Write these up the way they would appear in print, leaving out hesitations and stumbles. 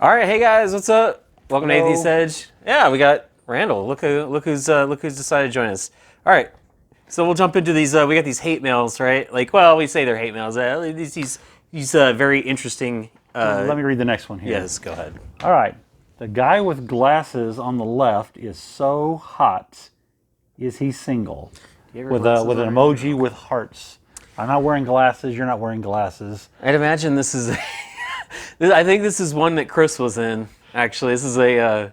All right, hey guys, what's up? Welcome Hello. to Atheist Edge. Yeah, we got Randall. Look who's decided to join us. All right, so we'll jump into these. We got these hate mails, right? Like, well, we say they're hate mails. These very interesting. Let me read the next one here. Yes, go ahead. All right. The guy with glasses on the left is so hot. Is he single? With an emoji with hearts. I'm not wearing glasses. You're not wearing glasses. I'd imagine this is. I think this is one that Chris was in. Actually, this is a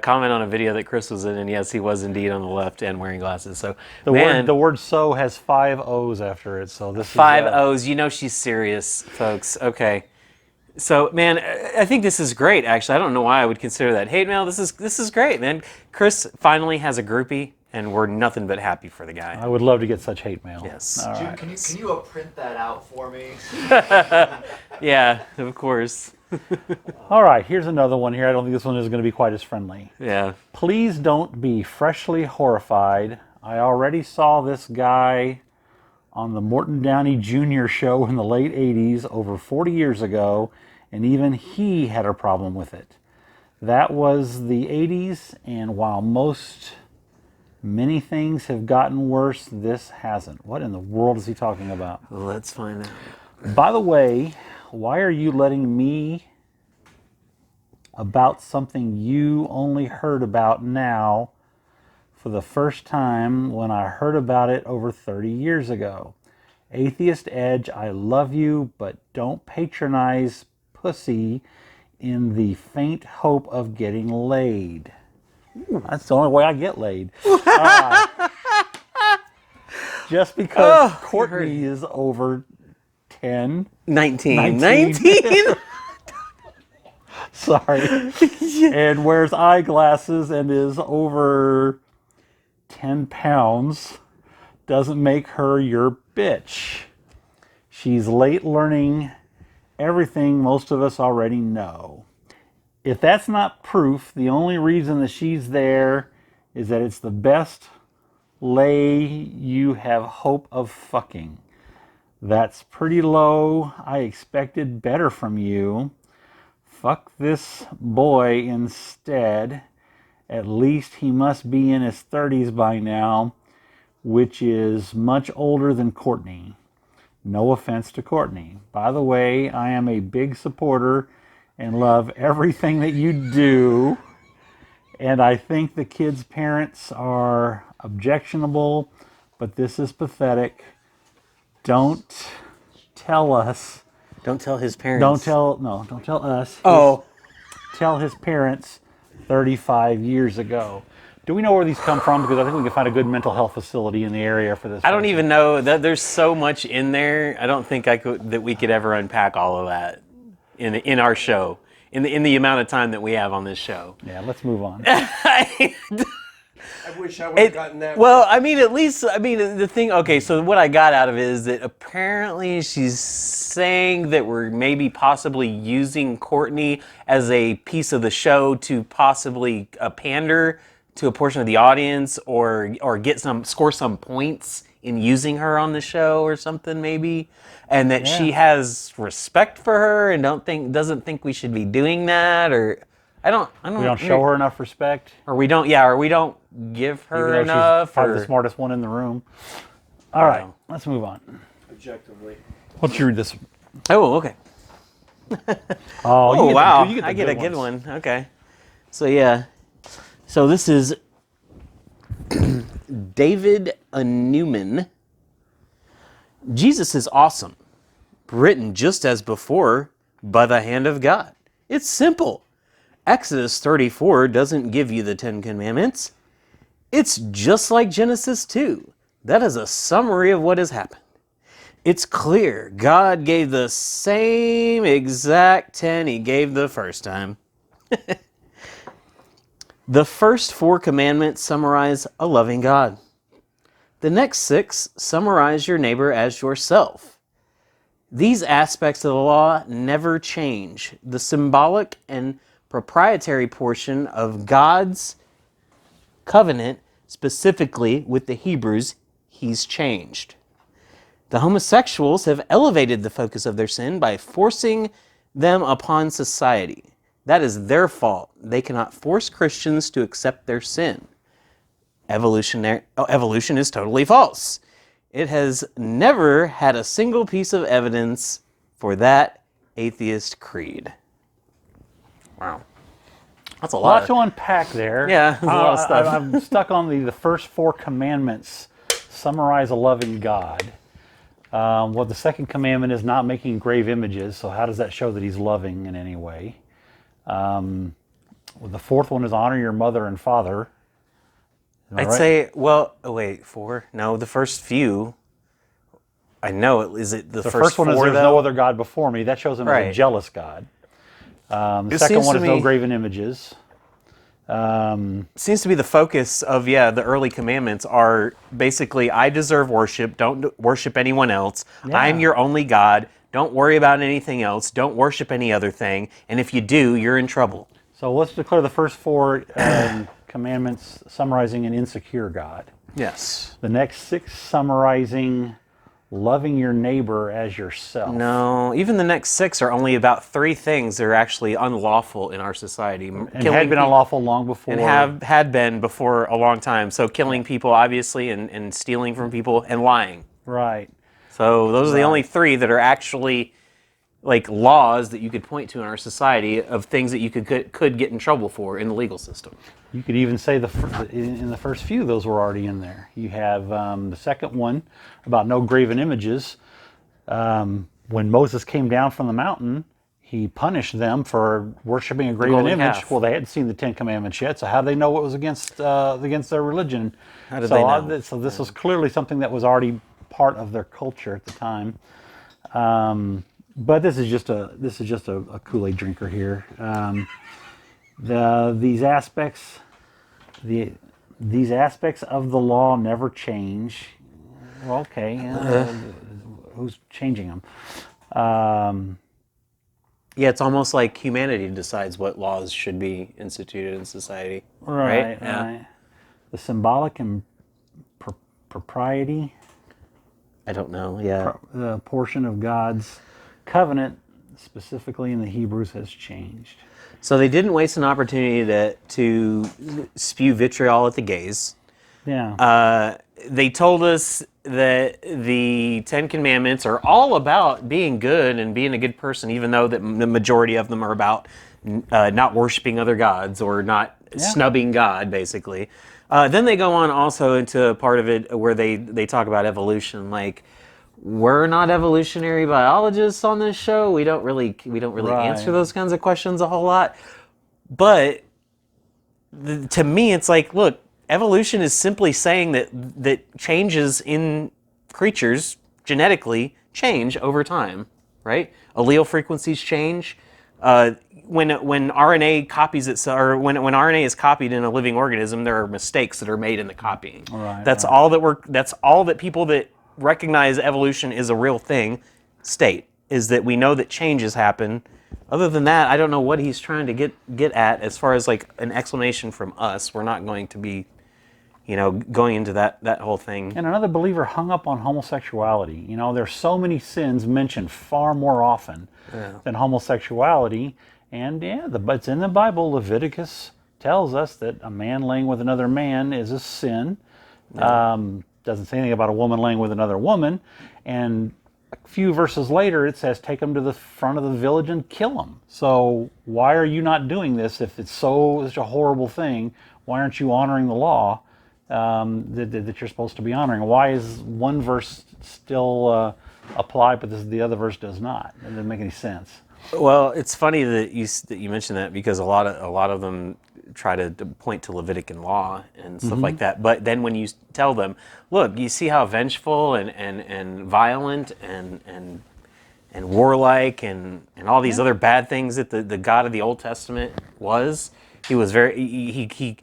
comment on a video that Chris was in, and yes, he was indeed on the left and wearing glasses. So the word "so" has 5 O's after it. So this five is O's. You know she's serious, folks. Okay. So, man, I think this is great. Actually, I don't know why I would consider that hate mail. This is great, man. Chris finally has a groupie, and we're nothing but happy for the guy. I would love to get such hate mail. Yes. All Dude, right. can you print that out for me? Yeah, of course. All right. Here's another one here. I don't think this one is going to be quite as friendly. Yeah. Please don't be freshly horrified. I already saw this guy on the Morton Downey Jr. show in the late 80s, over 40 years ago, and even he had a problem with it. That was the 80s, and while many things have gotten worse, this hasn't. What in the world is he talking about? Let's find out. By the way, why are you letting me about something you only heard about now for the first time when I heard about it over 30 years ago? Atheist Edge, I love you, but don't patronize pussy in the faint hope of getting laid. That's the only way I get laid. Just because Courtney is over 10. 19. 19. Sorry. And wears eyeglasses and is over 10 pounds doesn't make her your bitch. She's late learning everything most of us already know. If that's not proof, the only reason that she's there is that it's the best lay you have hope of fucking. That's pretty low. I expected better from you. Fuck this boy instead. At least he must be in his 30s by now, which is much older than Courtney. No offense to Courtney. By the way, I am a big supporter and love everything that you do. And I think the kid's parents are objectionable, but this is pathetic. Don't tell us. Don't tell his parents. Don't tell us. Oh. Tell his parents 35 years ago. Do we know where these come from? Because I think we can find a good mental health facility in the area for this. I don't even know that there's so much in there. I don't think that we could ever unpack all of that in our show, in the amount of time that we have on this show. Yeah, let's move on. I wish I would have gotten that. Well, the thing, okay, so what I got out of it is that apparently she's saying that we're maybe possibly using Courtney as a piece of the show to possibly pander to a portion of the audience or score some points in using her on the show or something maybe, and that she has respect for her and doesn't think we should be doing that, or I don't We don't show her enough respect. or we don't give her Even though enough, she's probably or the smartest one in the room. All right, let's move on. Objectively. Why don't you read this one? oh, okay. Oh, Oh, wow. You get the I get a good ones. one. Okay. So, yeah. So, this is David Newman. Jesus is awesome. Written just as before by the hand of God. It's simple. Exodus 34 doesn't give you the 10 Commandments. It's just like Genesis 2. That is a summary of what has happened. It's clear God gave the same exact 10 he gave the first time. The first 4 commandments summarize a loving God. The next 6 summarize your neighbor as yourself. These aspects of the law never change. The symbolic and proprietary portion of God's covenant, specifically with the Hebrews, he's changed. The homosexuals have elevated the focus of their sin by forcing them upon society. That is their fault. They cannot force Christians to accept their sin. Evolution is totally false. It has never had a single piece of evidence for that atheist creed. Wow. That's a A lot. lot to unpack there. Yeah, there's a lot of stuff. I'm stuck on the first 4 commandments summarize a loving God. Well, the second commandment is not making grave images, so how does that show that he's loving in any way? Well, the fourth one is honor your mother and father. Am I I'd right? say, well, oh wait, 4? No, the first few. I know it. Is it the The first first one is 4, there's though? no other God before me. That shows him as Right. a jealous God. The It second seems one to is no me- graven images. Seems to be the focus of, the early commandments are basically, I deserve worship, don't worship anyone else. Yeah. I'm your only God. Don't worry about anything else. Don't worship any other thing. And if you do, you're in trouble. So let's declare the first 4 commandments summarizing an insecure God. Yes. The next 6 summarizing loving your neighbor as yourself. No, even the next 6 are only about 3 things that are actually unlawful in our society. And had been unlawful long before. And had been before a long time. So killing people, obviously, and stealing from people, and lying. Right. So those are the only 3 that are actually like laws that you could point to in our society of things that you could get in trouble for in the legal system. You could even say in the first few, those were already in there. You have the second one about no graven images. When Moses came down from the mountain, he punished them for worshiping a graven golden image. calf. Well, they hadn't seen the 10 Commandments yet, so how do they know what was against their religion? How did they know? So this was clearly something that was already part of their culture at the time. But this is just a Kool-Aid drinker here. These aspects of the law never change. Well, okay, who's changing them? Yeah, it's almost like humanity decides what laws should be instituted in society. Right. Yeah. The symbolic and propriety, I don't know. Yeah. the portion of God's covenant, specifically in the Hebrews, has changed. So they didn't waste an opportunity to spew vitriol at the gays. Yeah. They told us that the 10 Commandments are all about being good and being a good person, even though that the majority of them are about not worshiping other gods or not snubbing God, basically. Then they go on also into a part of it where they talk about evolution. Like, we're not evolutionary biologists on this show. We don't really Right. answer those kinds of questions a whole lot. But to me, it's like, look, evolution is simply saying that changes in creatures genetically change over time, right? Allele frequencies change. When RNA copies itself, or when RNA is copied in a living organism, there are mistakes that are made in the copying. Right, That's all that people that recognize evolution is a real thing state, is that we know that changes happen. Other than that, I don't know what he's trying to get at as far as like an explanation from us. We're not going to be, going into that whole thing. And another believer hung up on homosexuality. There's so many sins mentioned far more often than homosexuality. And it's in the Bible. Leviticus tells us that a man laying with another man is a sin. Doesn't say anything about a woman laying with another woman. And a few verses later, it says, take them to the front of the village and kill them. So why are you not doing this if it's such a horrible thing? Why aren't you honoring the law that you're supposed to be honoring? Why is one verse still applied, but the other verse does not? It doesn't make any sense. Well, it's funny that you mentioned that, because a lot of them try to point to Levitican law and stuff like that. But then when you tell them, look, you see how vengeful and violent and warlike and all these other bad things that the God of the Old Testament was. He was he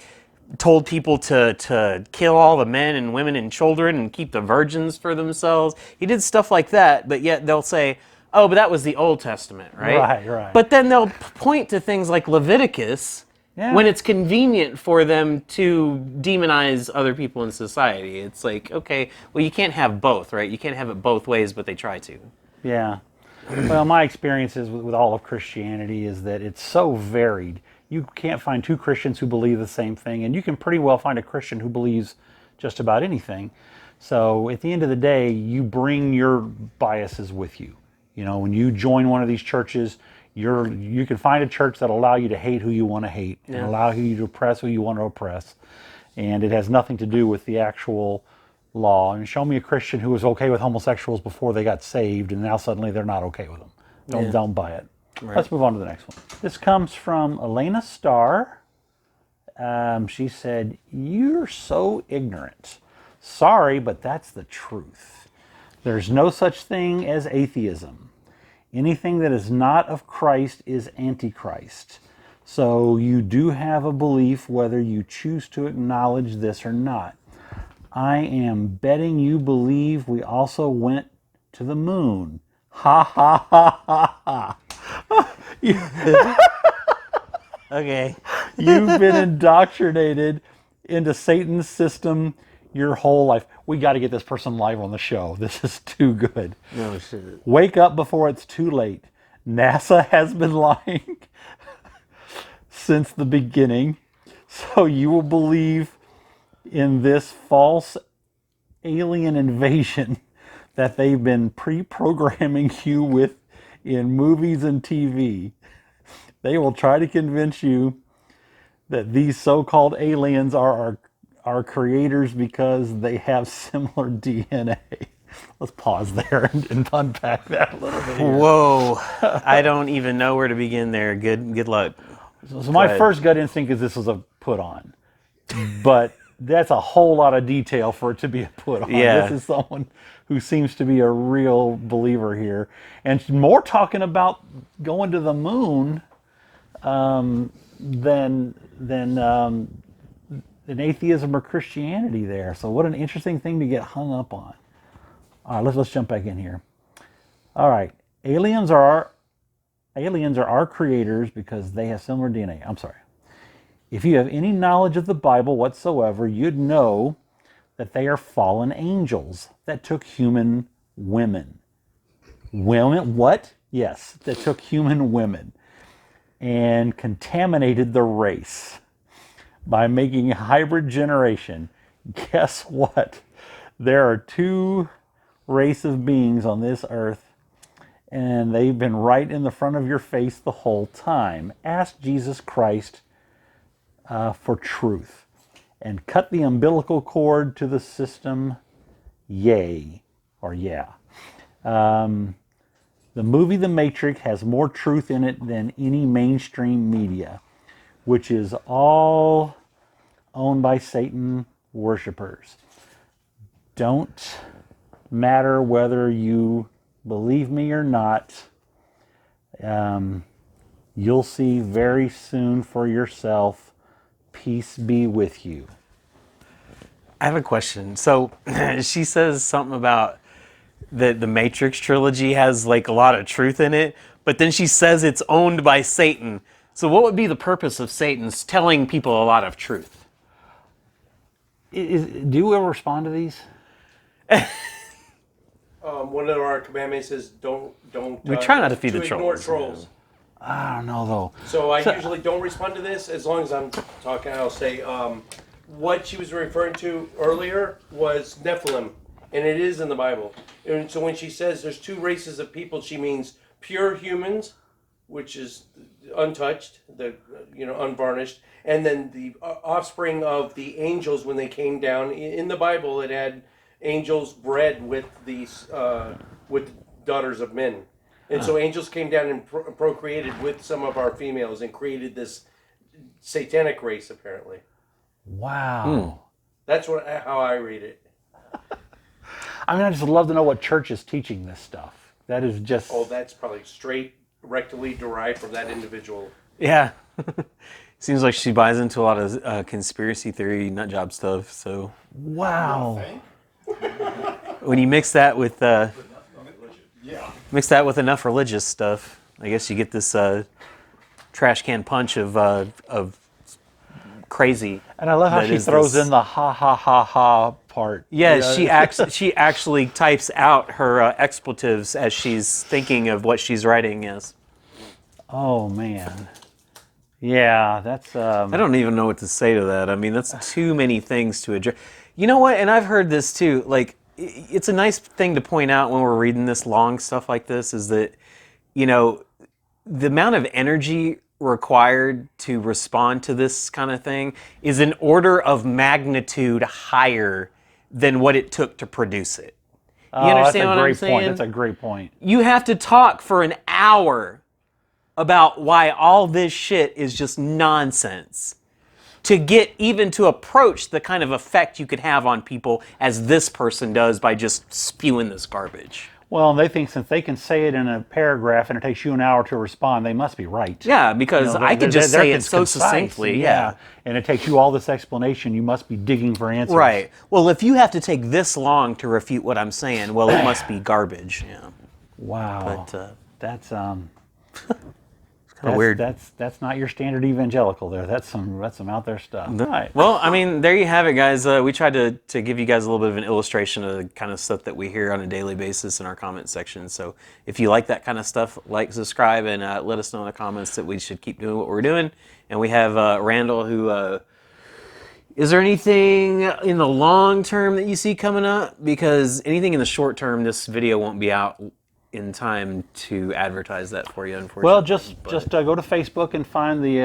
told people to kill all the men and women and children and keep the virgins for themselves. He did stuff like that, but yet they'll say, oh, but that was the Old Testament, right? Right. But then they'll point to things like Leviticus when it's convenient for them to demonize other people in society. It's like, okay, well, you can't have both, right? You can't have it both ways, but they try to. Yeah. Well, my experiences with all of Christianity is that it's so varied. You can't find two Christians who believe the same thing, and you can pretty well find a Christian who believes just about anything. So at the end of the day, you bring your biases with you. You know, when you join one of these churches, you can find a church that'll allow you to hate who you want to hate and allow you to oppress who you want to oppress. And it has nothing to do with the actual law. And show me a Christian who was okay with homosexuals before they got saved, and now suddenly they're not okay with them. Don't buy it. Right. Let's move on to the next one. This comes from Elena Starr. She said, "You're so ignorant. Sorry, but that's the truth. There's no such thing as atheism. Anything that is not of Christ is antichrist. So you do have a belief whether you choose to acknowledge this or not. I am betting you believe we also went to the moon. Ha ha ha ha ha." Okay. You've been indoctrinated into Satan's system your whole life. We got to get this person live on the show. This is too good. No shit. Wake up before it's too late. NASA has been lying since the beginning. So you will believe in this false alien invasion that they've been pre-programming you with in movies and TV. They will try to convince you that these so-called aliens are our creators because they have similar DNA. Let's pause there and unpack that a little bit here. Whoa. I don't even know where to begin there. Good luck. So my first gut instinct is this was a put on. But that's a whole lot of detail for it to be a put on. Yeah. This is someone who seems to be a real believer here. And more talking about going to the moon than atheism or Christianity there. So what an interesting thing to get hung up on. All right, let's jump back in here. All right, aliens are our creators because they have similar DNA. I'm sorry. If you have any knowledge of the Bible whatsoever, you'd know that they are fallen angels that took human women. Women? What? Yes, that took human women and contaminated the race by making a hybrid generation. Guess what? There are two race of beings on this earth, and they've been right in the front of your face the whole time. Ask Jesus Christ for truth and cut the umbilical cord to the system. Yay, or yeah. The movie The Matrix has more truth in it than any mainstream media, which is all owned by Satan worshipers. Don't matter whether you believe me or not. You'll see very soon for yourself. Peace be with you. I have a question. So she says something about the Matrix trilogy has like a lot of truth in it, but then she says it's owned by Satan. So what would be the purpose of Satan's telling people a lot of truth? Do you ever respond to these? One of our commandments is don't. We try not to feed the ignore trolls. trolls. I don't know though. So I usually don't respond to this as long as I'm talking. I'll say what she was referring to earlier was Nephilim, and it is in the Bible. And so when she says there's two races of people, she means pure humans, which is untouched, unvarnished, and then the offspring of the angels when they came down. In the Bible, it had angels bred with these with daughters of men, and so angels came down and procreated with some of our females and created this satanic race. Apparently, wow. That's how I read it. I mean, I just love to know what church is teaching this stuff. That is just... Oh, that's probably straight rectally derived from that individual. Yeah. Seems like she buys into a lot of conspiracy theory nut job stuff. So wow. When you mix that with enough religious stuff, I guess you get this trash can punch of crazy. And I love how she throws in the ha ha ha ha part. Yeah, she actually types out her expletives as she's thinking of what she's writing. Yes. Oh man. Yeah, that's. I don't even know what to say to that. I mean, that's too many things to address. You know what? And I've heard this too. Like, it's a nice thing to point out when we're reading this long stuff like this is that, you know, the amount of energy required to respond to this kind of thing is an order of magnitude higher than what it took to produce it. You understand what I'm saying? That's a great point. You have to talk for an hour about why all this shit is just nonsense to get even to approach the kind of effect you could have on people as this person does by just spewing this garbage. Well, they think since they can say it in a paragraph and it takes you an hour to respond, they must be right. Yeah, because I could just say it so concise, succinctly. Yeah. And it takes you all this explanation. You must be digging for answers. Right. Well, if you have to take this long to refute what I'm saying, well, it must be garbage. Yeah. Wow. But that's kind of weird. That's not your standard evangelical there. That's some out there stuff. Right. Well, I mean, there you have it, guys. We tried to give you guys a little bit of an illustration of the kind of stuff that we hear on a daily basis in our comment section. So if you like that kind of stuff, like, subscribe, and let us know in the comments that we should keep doing what we're doing. And we have Randall, who... is there anything in the long term that you see coming up? Because anything in the short term, this video won't be out in time to advertise that for you, unfortunately. Well, just go to Facebook and find the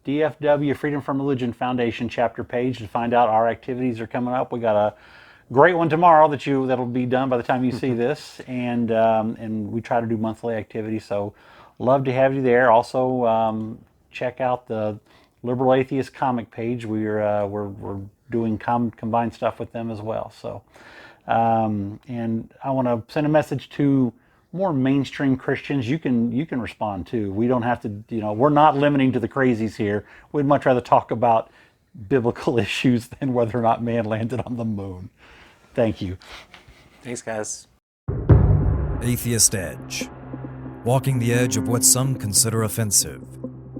DFW Freedom from Religion Foundation chapter page to find out our activities are coming up. We got a great one tomorrow that'll be done by the time you see this, and we try to do monthly activities. So, love to have you there. Also, check out the Liberal Atheist comic page. We're doing combined stuff with them as well. So. And I want to send a message to more mainstream Christians. You can respond too. We don't have to, we're not limiting to the crazies here. We'd much rather talk about biblical issues than whether or not man landed on the moon. Thank you. Thanks, guys. Atheist Edge. Walking the edge of what some consider offensive.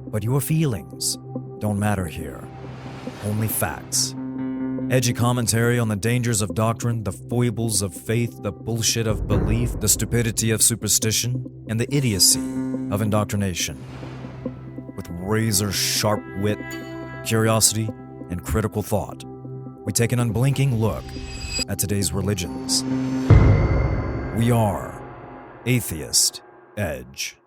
But your feelings don't matter here. Only facts. Edgy commentary on the dangers of doctrine, the foibles of faith, the bullshit of belief, the stupidity of superstition, and the idiocy of indoctrination. With razor-sharp wit, curiosity, and critical thought, we take an unblinking look at today's religions. We are Atheist Edge.